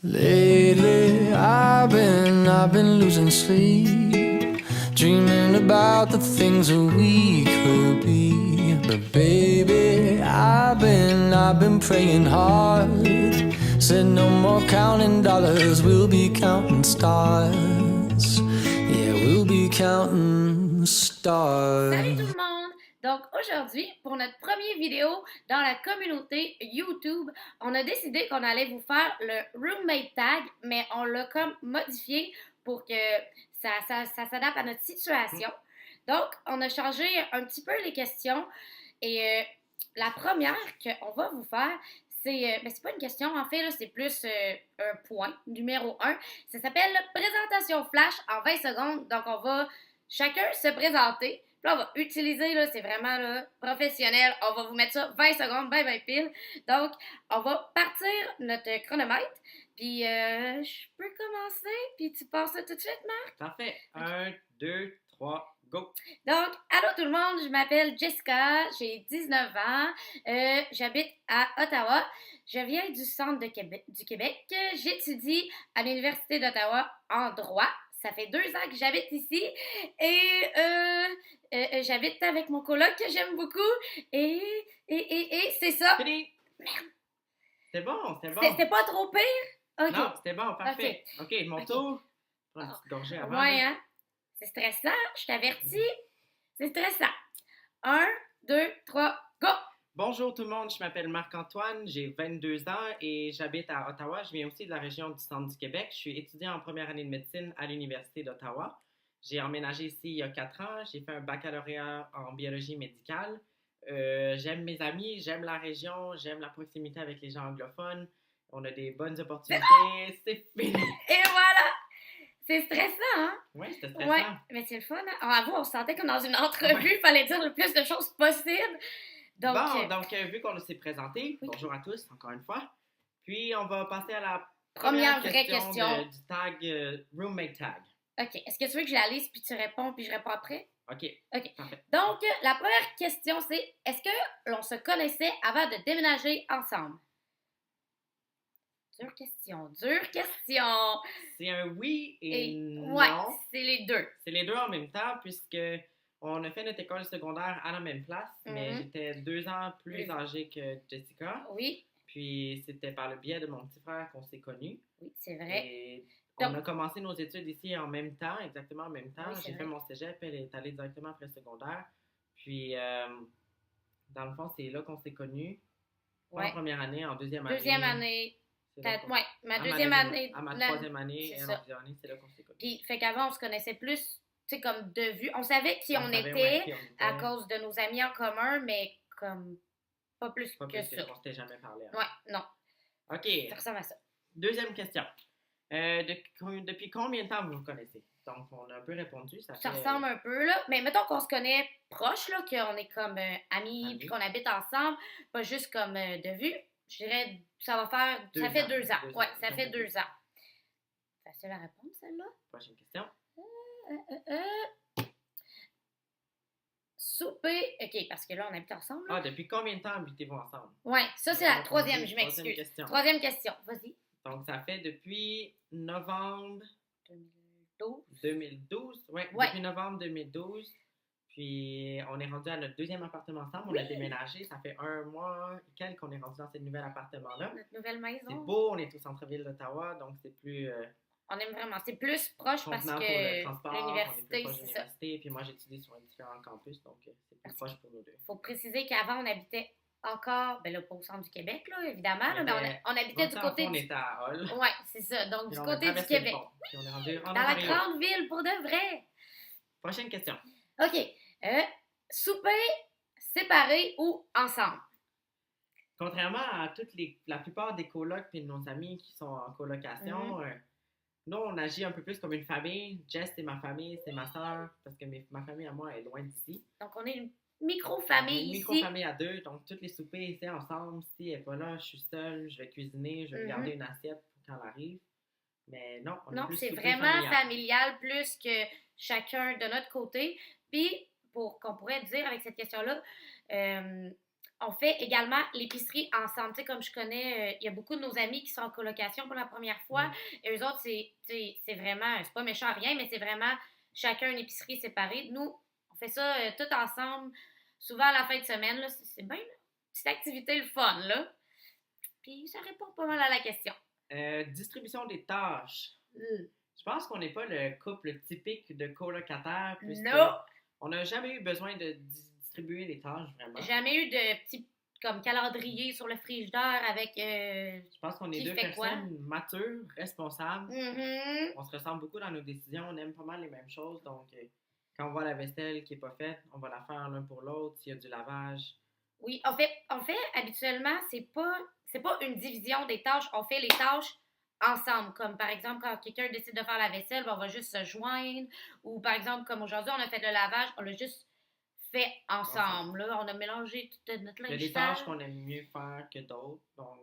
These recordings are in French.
Lately, I've been losing sleep, dreaming about the things that we could be. But baby, I've been praying hard. Said no more counting dollars, we'll be counting stars. Yeah, we'll be counting stars. Salut tout le monde! Donc aujourd'hui, pour notre première vidéo dans la communauté YouTube, on a décidé qu'on allait vous faire le roommate tag, mais on l'a comme modifié pour que ça s'adapte à notre situation. Donc, on a changé un petit peu les questions et la première qu'on va vous faire, c'est pas une question, en fait, là, c'est plus un point, numéro 1. Ça s'appelle présentation flash en 20 secondes. Donc, on va chacun se présenter. Puis là, on va utiliser, là, c'est vraiment là, professionnel. On va vous mettre ça 20 secondes, ben pile. Donc, on va partir notre chronomètre. Puis, je peux commencer, puis tu passes ça tout de suite, Marc? Parfait. 1, 2, 3, go! Donc, allô tout le monde, je m'appelle Jessica, j'ai 19 ans, j'habite à Ottawa, je viens du centre du Québec, j'étudie à l'Université d'Ottawa en droit, ça fait 2 ans que j'habite ici et j'habite avec mon coloc que j'aime beaucoup et c'est ça. Fini! Merde. C'était bon, c'était bon. C'était pas trop pire? Ok. Non, c'était bon, parfait. OK, mon tour. Prends une petite gorgée avant. Ouais, hein? C'est stressant, je t'avertis. C'est stressant. 1, 2, 3, go! Bonjour tout le monde, je m'appelle Marc-Antoine, j'ai 22 ans et j'habite à Ottawa. Je viens aussi de la région du centre du Québec. Je suis étudiant en première année de médecine à l'Université d'Ottawa. J'ai emménagé ici il y a 4 ans. J'ai fait un baccalauréat en biologie médicale. J'aime mes amis, j'aime la région, j'aime la proximité avec les gens anglophones. On a des bonnes opportunités. C'est fini! Et voilà! C'est stressant, hein? Oui, c'était stressant. Ouais, mais c'est le fun, hein? Avoue, on se sentait comme dans une entrevue, il fallait dire le plus de choses possible. Donc, Vu qu'on s'est présenté, oui. Bonjour à tous, encore une fois. Puis, on va passer à la première vraie question. du tag roommate tag. OK. Est-ce que tu veux que je la lise puis tu réponds puis je réponds après? OK. Parfait. Donc, la première question, c'est est-ce que l'on se connaissait avant de déménager ensemble? Dure question. C'est un oui et non. Ouais, c'est les deux. C'est les deux en même temps, puisque on a fait notre école secondaire à la même place, mais j'étais 2 ans plus âgée que Jessica. Oui. Puis c'était par le biais de mon petit frère qu'on s'est connus. Oui, c'est vrai. Et on a commencé nos études ici en même temps, exactement en même temps. Oui, j'ai fait mon cégep, elle est allée directement après le secondaire. Puis, dans le fond, c'est là qu'on s'est connus. Pas en première année, en deuxième année. Deuxième année. Ouais, ma deuxième année. À ma troisième année et en deuxième année, c'est là qu'on s'est connus. Puis, fait qu'avant, on se connaissait plus, tu sais, comme de vue. On savait qui on était à cause de nos amis en commun, mais comme pas plus que ça. On s'était jamais parlé. Ouais, non. OK. Ça ressemble à ça. Deuxième question. Depuis combien de temps vous vous connaissez? Donc, on a un peu répondu. Ça ressemble un peu, là. Mais mettons qu'on se connaît proche, là, qu'on est comme amis, puis qu'on habite ensemble, pas juste comme de vue. Je dirais, ça fait 2 ans. Ouais, ça fait 2 ans. Facile à répondre, celle-là? Prochaine question. Souper. OK, parce que là, on habite ensemble. Là. Depuis combien de temps habitez-vous ensemble? Ouais, ça, c'est la troisième, je m'excuse. Troisième question, vas-y. Donc, ça fait depuis novembre 2012. Ouais, depuis novembre 2012. Puis, on est rendu à notre deuxième appartement ensemble. On a déménagé. Ça fait 1 mois et quelques qu'on est rendu dans ce nouvel appartement-là. Notre nouvelle maison. C'est beau. On est au centre-ville d'Ottawa. Donc, c'est plus... on aime vraiment. C'est plus proche parce que pour le transport, l'université, c'est ça. Puis moi, j'étudie sur un différent campus. Donc, c'est plus proche pour nous deux. Il faut préciser qu'avant, on habitait encore, ben là, pas au centre du Québec, là, évidemment, là, mais on habitait du côté on était à Hull. Oui, c'est ça. Donc, du côté du Québec. Puis on est rendu dans la grande ville, pour de vrai. Prochaine question. OK. Souper séparés ou ensemble? Contrairement à la plupart des colocs et de nos amis qui sont en colocation, nous, on agit un peu plus comme une famille. Jess, c'est ma famille, c'est ma soeur, parce que ma famille à moi est loin d'ici. Donc, on est une micro-famille ici. Une micro-famille à 2, donc toutes les soupers ici ensemble. Si elle n'est pas là, je suis seule, je vais cuisiner, je vais garder une assiette pour quand elle arrive. Mais non, on est plus c'est vraiment familial plus que chacun de notre côté. Puis, pour qu'on pourrait dire avec cette question-là, On fait également l'épicerie ensemble. Tu sais, comme je connais, il y a beaucoup de nos amis qui sont en colocation pour la première fois. Et eux autres, c'est vraiment, c'est pas méchant rien, mais c'est vraiment chacun une épicerie séparée. Nous, on fait ça tout ensemble, souvent à la fin de semaine. Là, c'est bien une petite activité le fun, là. Puis ça répond pas mal à la question. Distribution des tâches. Je pense qu'on n'est pas le couple typique de colocataire. Non! On n'a jamais eu besoin de distribuer les tâches, vraiment. Jamais eu de petit comme calendrier sur le frigidaire avec. Je pense qu'on est qui deux fait quoi? personnes matures, responsables. Mhm. On se ressemble beaucoup dans nos décisions. On aime pas mal les mêmes choses. Donc, quand on voit la vaisselle qui n'est pas faite, on va la faire l'un pour l'autre. S'il y a du lavage. Oui, en fait, habituellement, c'est pas une division des tâches. On fait les tâches ensemble. Comme par exemple, quand quelqu'un décide de faire la vaisselle, ben, on va juste se joindre. Ou par exemple, comme aujourd'hui, on a fait le lavage, on l'a juste fait ensemble. Là. On a mélangé toute notre Il y a linge des sale. tâches qu'on aime mieux faire que d'autres. Donc,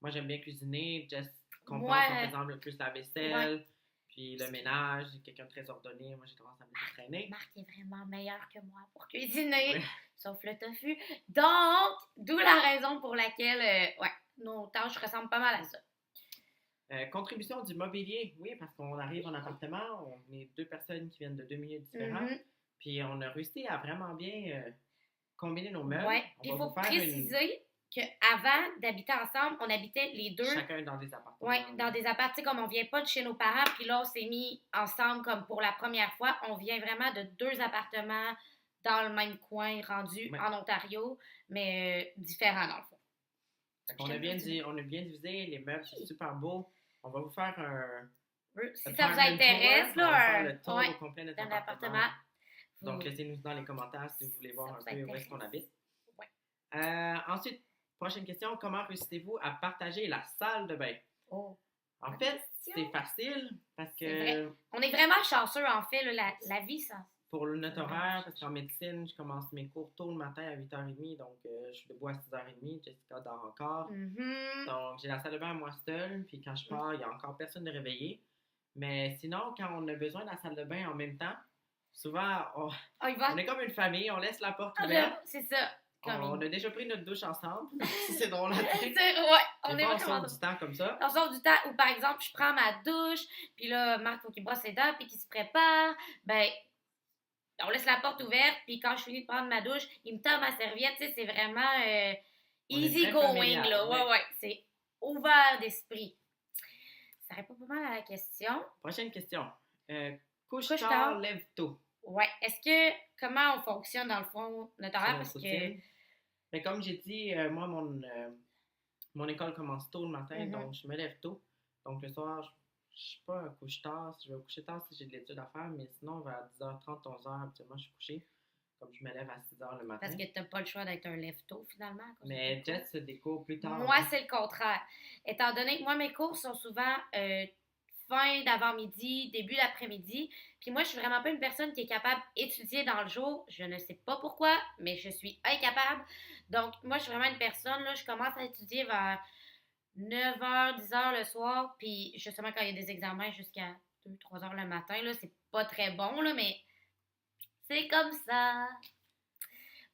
moi, j'aime bien cuisiner. Jess compense Moi, en faisant le plus la vaisselle. Puis le ménage, quelqu'un de très ordonné. Moi, j'ai tendance à me laisser traîner. Marc est vraiment meilleur que moi pour cuisiner, Ouais. sauf le tofu. Donc, d'où la raison pour laquelle, ouais, nos tâches ressemblent pas mal à ça. Contribution du mobilier, oui, parce qu'on arrive en appartement, on est deux personnes qui viennent de deux milieux différents, Mhm. puis on a réussi à vraiment bien combiner nos meubles. Ouais, On puis il va faut vous faire préciser qu'avant d'habiter ensemble, on habitait les deux. chacun dans des appartements. Ouais, dans des appartements, tu sais, comme on vient pas de chez nos parents, puis là, on s'est mis ensemble comme pour la première fois. On vient vraiment de deux appartements dans le même coin, rendus Ouais. en Ontario, mais différents dans le fond. Fait qu'on a bien divisé, les meubles, c'est super beau. On va vous faire Si ça vous intéresse, on va faire là, le tour ouais, au complet de notre dans l'appartement. Donc, laissez-nous dans les commentaires si vous voulez voir un Ça vous peu où est-ce qu'on intéresse. habite. Ouais. Ensuite, prochaine question, comment réussissez-vous à partager la salle de bain? Oh. En Bonne fait, question. c'est facile parce C'est que vrai. On est vraiment chanceux, en fait, là, la vie, ça. pour notre C'est horaire, vraiment parce qu'en médecine, je commence mes cours tôt le matin à 8h30, donc je suis debout à 6h30, Jessica dort encore. Mhm. Donc, j'ai la salle de bain à moi seule, puis quand je pars, il n'y a encore personne de réveillé. Mais sinon, quand on a besoin de la salle de bain en même temps, souvent, Oh, il va. on est comme une famille, on laisse la porte Ah, ouverte. c'est ça. Comme On a déjà pris notre douche ensemble, si c'est drôle à C'est dire. ouais, on Des est fois, on vraiment. sauve du temps comme ça. On sort du temps où, par exemple, je prends ma douche, puis là, Marc, faut qu'il brosse ses dents, puis qu'il se prépare. Ben, on laisse la porte ouverte, puis quand je finis de prendre ma douche, il me tend ma serviette. Tu sais, c'est vraiment On est easy très going, familial, là. Ouais, oui. ouais. C'est ouvert d'esprit. Ça répond pas mal à la question. Prochaine question. Couche Couche tard, tard. lève tôt. Ouais. Est-ce que. Comment on fonctionne, dans le fond, notre horaire? Parce que. Routine. Mais comme j'ai dit, moi, mon école commence tôt le matin, Mhm. donc je me lève tôt. Donc le soir, je ne suis pas un couche-tard. Je vais me coucher tard si j'ai de l'étude à faire, mais sinon, vers 10h30, 11h, habituellement, je suis couché. Comme je me lève à 6h le matin. Parce que t'as pas le choix d'être un lève-tôt, finalement. à cause Mais de tes cours. Jess se découvre plus tard. Moi, c'est le contraire. Étant donné que moi, mes cours sont souvent fin d'avant-midi, début d'après-midi. Puis moi, je suis vraiment pas une personne qui est capable d'étudier dans le jour. Je ne sais pas pourquoi, mais je suis incapable. Donc, moi, je suis vraiment une personne, là, je commence à étudier vers 9h, 10h le soir. Puis justement, quand il y a des examens jusqu'à 2, 3h le matin, là, c'est pas très bon, là, mais c'est comme ça.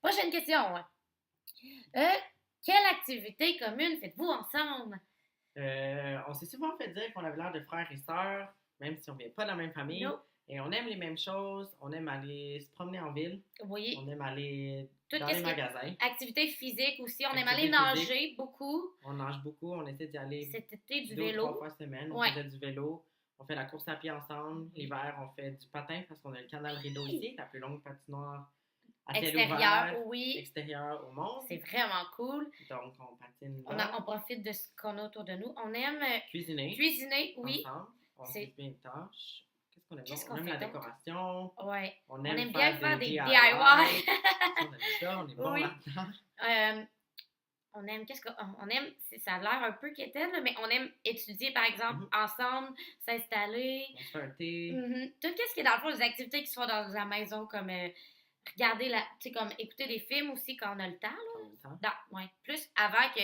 Prochaine question. Quelle activité commune faites-vous ensemble? On s'est souvent fait dire qu'on avait l'air de frères et sœurs, même si on vient pas de la même famille. Non. Et on aime les mêmes choses. On aime aller se promener en ville. Vous voyez, On aime aller Tout dans qu'est-ce les qui est magasins. activité physique aussi. On aime Activité aller nager beaucoup. On nage beaucoup. On essaie d'y aller Cet été, du 2 ou 3 vélo. fois semaine. On Ouais. faisait du vélo. On fait la course à pied ensemble. L'hiver, on fait du patin parce qu'on a le canal Rideau ici, la plus longue patinoire à ciel Extérieur, ouvert, oui. extérieur au monde. C'est vraiment cool. Donc, on patine On, là. on profite de ce qu'on a autour de nous. On aime Cuisiner cuisiner, oui. ensemble. On C'est- se bien les tâches. Qu'est-ce qu'on aime Qu'est-ce d'autre? qu'on On aime fait la d'autre? décoration. Ouais. On aime aime bien faire des DIY. DIY. On aime ça, on est bon Oui. là-dedans. On aime, qu'est-ce qu'on aime? Ça a l'air un peu quétaine, là, mais on aime étudier, par exemple, Mhm. ensemble, s'installer. On se fait un thé. Mhm. Tout ce qui est dans le fond, des activités qui se font dans la maison, comme regarder tu sais, comme écouter des films aussi quand on a le temps, là. En même temps. Ouais, plus avant que,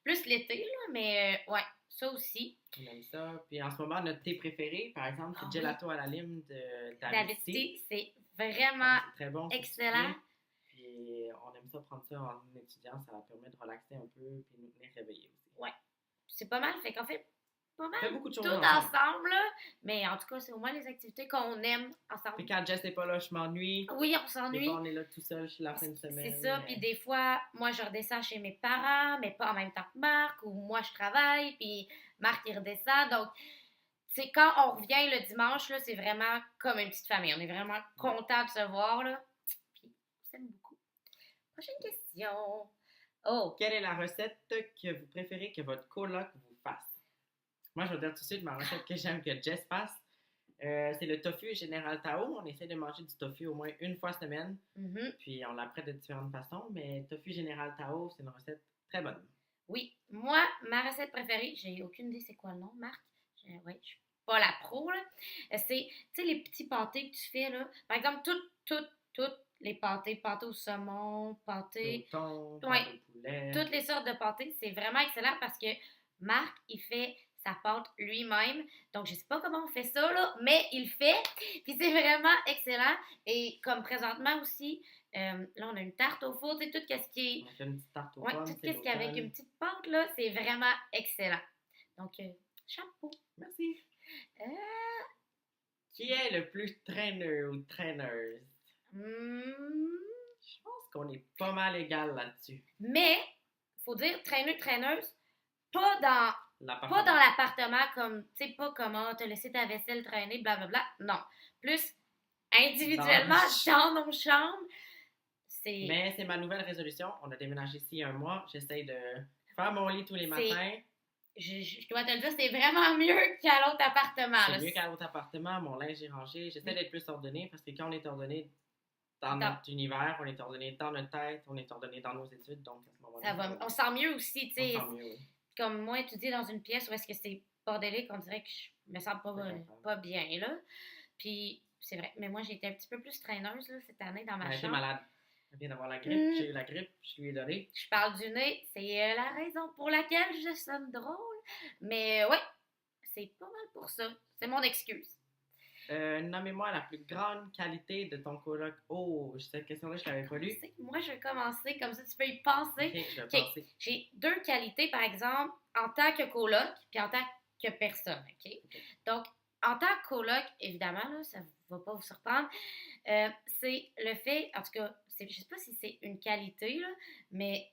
plus l'été, là, mais ouais, ça aussi. On aime ça. Puis en ce moment, notre thé préféré, par exemple, c'est Ah gelato à la lime de David David T, c'est vraiment C'est très bon. c'est excellent. sucré. Puis Puis on aime ça prendre ça en étudiant, ça permet de relaxer un peu puis nous tenir réveillés aussi. C'est pas mal, fait qu'on fait pas On fait mal beaucoup de choses tout ensemble. ensemble, là. Mais en tout cas, c'est au moins les activités qu'on aime ensemble. Puis quand Jess n'est pas là, je m'ennuie. Oui, on Des s'ennuie. fois, on est là tout seul chez la fin de semaine. C'est ça, mais- puis des fois, moi, je redescends chez mes parents, mais pas en même temps que Marc, ou moi, je travaille, puis Marc, il redescend. Donc, c'est quand on revient le dimanche, là, c'est vraiment comme une petite famille. On est vraiment content de se voir, là. Puis, on s'aime beaucoup. Prochaine question. Oh, Quelle est la recette que vous préférez que votre coloc vous fasse? Moi, je vais dire tout de suite ma recette que j'aime que Jess fasse. C'est le tofu Général Tao. On essaie de manger du tofu au moins une fois semaine. mhm. Puis on l'apprête de différentes façons. Mais tofu Général Tao, c'est une recette très bonne. Oui, moi, ma recette préférée, j'ai aucune idée c'est quoi le nom, Marc. Ouais, je suis pas la pro, là. C'est, tu sais, les petits pâtés que tu fais, là. Par exemple, toutes les pâtés au saumon, pâtés, Au thon, Ouais. pâte au poulet. toutes les sortes de pâtés, c'est vraiment excellent parce que Marc, il fait sa pâte lui-même. Donc, je sais pas comment on fait ça, là, mais il le fait. Puis c'est vraiment excellent. Et comme présentement aussi, là, on a une tarte au four, tu sais, tout ce qui On fait une petite tarte aux est, ouais, pommes. tout c'est ce qui est avec l'automne. une petite pâte, là, c'est vraiment excellent. Donc, chapeau. Merci. Euh, Qui est le plus traîneur ou traineuse? hmm, Je pense qu'on est pas mal égal là-dessus. mais, faut dire traineuse, pas dans L'appartement. Pas dans l'appartement comme, tu sais, pas comme, te laisser ta vaisselle traîner, blablabla. Non. Plus individuellement, dans nos chambres. C'est. Mais c'est ma nouvelle résolution. On a déménagé ici il y a un mois. J'essaye de faire mon lit tous les matins. Je dois te le dire, c'est vraiment mieux qu'à l'autre appartement. C'est là. mieux qu'à l'autre appartement. Mon linge est rangé. J'essaie d'être plus ordonné parce que quand on est ordonné dans Dans- notre univers, on est ordonné dans notre tête, on est ordonné dans nos études. Donc, à ce moment-là, Ça va, on sent mieux aussi, tu sais. on sent mieux, oui. Comme moi, étudier dans une pièce où est-ce que c'est bordélique, on dirait que je me sens pas bien, là. Puis, c'est vrai. Mais moi, j'ai été un petit peu plus traineuse, là, cette année dans ma Elle était chambre. malade. Elle vient d'avoir la grippe. Mm. J'ai eu la grippe. Je lui ai donné. Je parle du nez, c'est la raison pour laquelle je sonne drôle. Mais ouais, c'est pas mal pour ça. C'est mon excuse. Nommez-moi la plus grande qualité de ton coloc. Oh, cette question-là, je l'avais pas lue. Moi, je vais commencer, comme ça tu peux y penser. Ok, je vais Ok. penser. J'ai deux qualités, par exemple, en tant que coloc, puis en tant que personne. OK? Donc, en tant que coloc, évidemment, là, ça va pas vous surprendre, c'est le fait, en tout cas, je sais pas si c'est une qualité, là, mais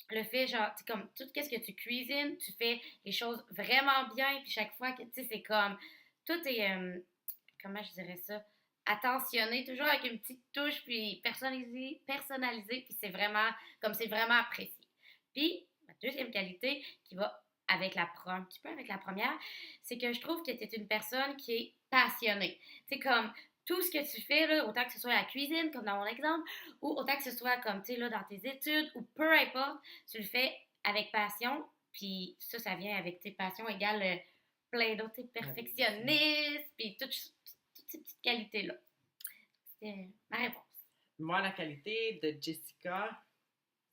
le fait, genre, tu sais, comme tout ce que tu cuisines, tu fais les choses vraiment bien, puis chaque fois que, tu sais, c'est comme, tout est, comment je dirais ça, attentionné, toujours avec une petite touche, puis personnalisé, puis c'est vraiment apprécié. Puis, ma deuxième qualité, qui va un petit peu avec la première, c'est que je trouve que tu es une personne qui est passionnée. Tu sais, comme, tout ce que tu fais, là, autant que ce soit la cuisine, comme dans mon exemple, ou autant que ce soit comme, tu sais, là, dans tes études, ou peu importe, tu le fais avec passion, puis ça vient avec, tes passions égale plein d'autres, tu sais, perfectionniste, puis toutes ces petites qualités-là. C'est ma réponse. Moi, la qualité de Jessica,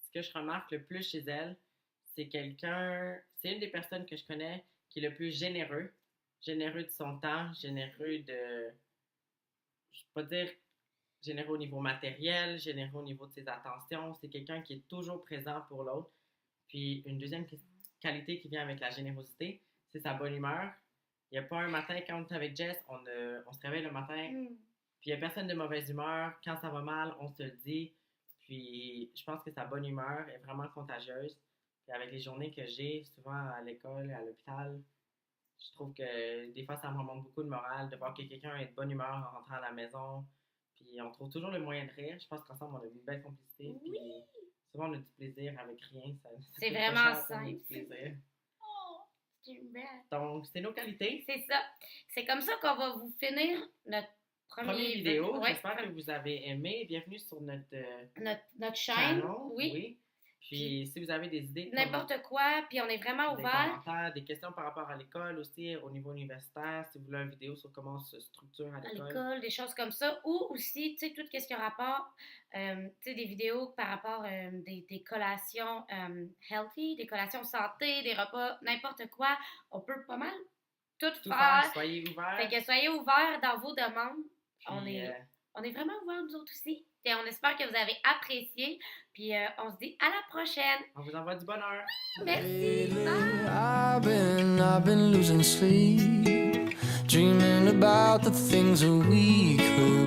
ce que je remarque le plus chez elle, c'est c'est une des personnes que je connais qui est le plus généreux de son temps, généreux de, je peux pas dire généreux au niveau matériel, généreux au niveau de ses attentions. C'est quelqu'un qui est toujours présent pour l'autre. Puis une deuxième qualité qui vient avec la générosité, c'est sa bonne humeur. Il n'y a pas un matin, quand on est avec Jess, on se réveille le matin, puis il n'y a personne de mauvaise humeur. Quand ça va mal, on se le dit. Puis je pense que sa bonne humeur est vraiment contagieuse. Puis avec les journées que j'ai, souvent à l'école, à l'hôpital, je trouve que des fois, ça me remonte beaucoup de morale de voir que quelqu'un est de bonne humeur en rentrant à la maison. Puis on trouve toujours le moyen de rire. Je pense qu'ensemble, on a une belle complicité. Puis souvent, on a du plaisir avec rien. C'est coûte pas vraiment cher, on a du simple. plaisir. Oh, c'est une belle. Donc, c'est nos qualités. C'est ça. C'est comme ça qu'on va vous finir notre Première vidéo. Ouais, J'espère que vous avez aimé. Bienvenue sur notre chaîne. channel. Oui. Puis, si vous avez des idées, N'importe quoi, puis on est vraiment des ouvert. commentaires, des questions par rapport à l'école aussi, au niveau universitaire, si vous voulez une vidéo sur comment on se structure à À l'école. l'école, des choses comme ça, ou aussi, tu sais, tout ce qui a rapport, tu sais, des vidéos par rapport des collations healthy, des collations santé, des repas, n'importe quoi, on peut pas mal tout Tout faire. faire, soyez ouverts. Fait que soyez ouverts dans vos demandes. Puis, On est On est vraiment ouverts, nous autres aussi. Et on espère que vous avez apprécié. Puis on se dit à la prochaine. On vous envoie du bonheur. Merci. Lately, Bye. I've been losing sleep, dreaming about the things that we could